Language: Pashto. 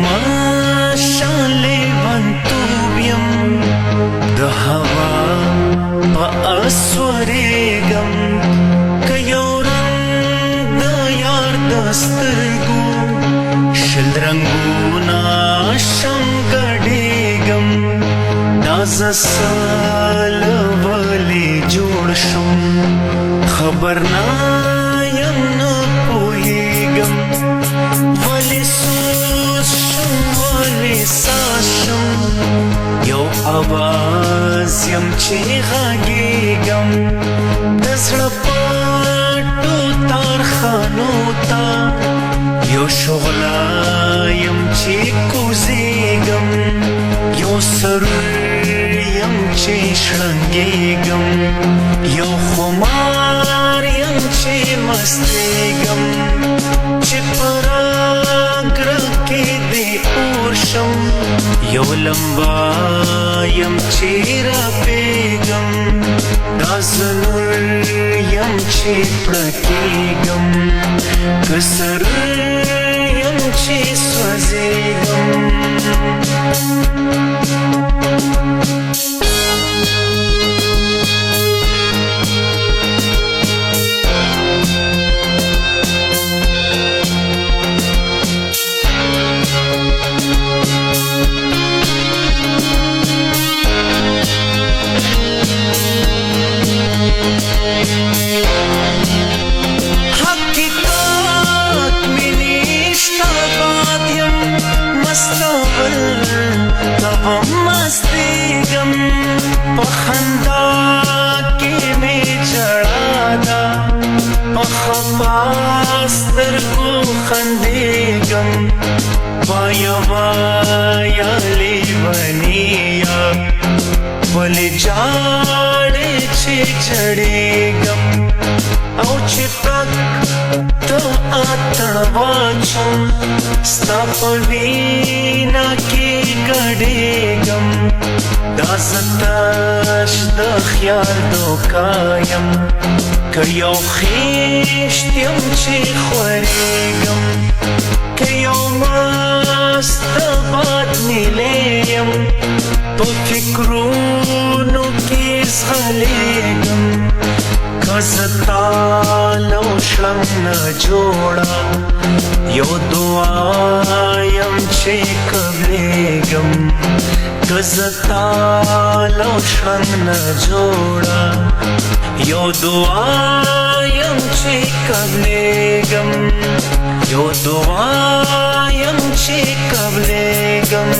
ماشاله ونتوبیم د هوا په اسوریږم که یو رنګ د یار د سترګو شل رنګونه شم ګډېږم دا زه څه له ولې جوړ شم خبر نه یم نه پوهېږم ولې سوز شم ولې ساز شم یو اواز یم چې غږېږم د زړه پټو تارخانو ته یو شغله یم چې کوزېږم یو سرور یم چې شړنګېږم یو خمار یم چې مستېږم چې په راګره کې دې اور شم یو لمبا یم چې راپېږم دا زه نور یم چې پړکېږم که سرور یم چې سوځېږم حقیقت می نیشتا باد یم مستول تبم مستیگم پا خندا کی می جڑا دا پا خپاستر کو خندیگم وایا وایا لیونیا ولی جاڑے چی جڑیگم او چې پک ته اتړ واچم ستا په وینا کې ګډېږم دا زه تش د خیال دوکا یم که یو خیشت یم چې خورېږم که یو مست د باد نیلې یم په فکرونو کې ځغلېږم که زه تاله وشړم نه جوړه یو دعا یم چې قبلېږم که زه تاله وشړم نه جوړه یو دعا یم چې قبلېږم یو دعا یم چې قبلېږم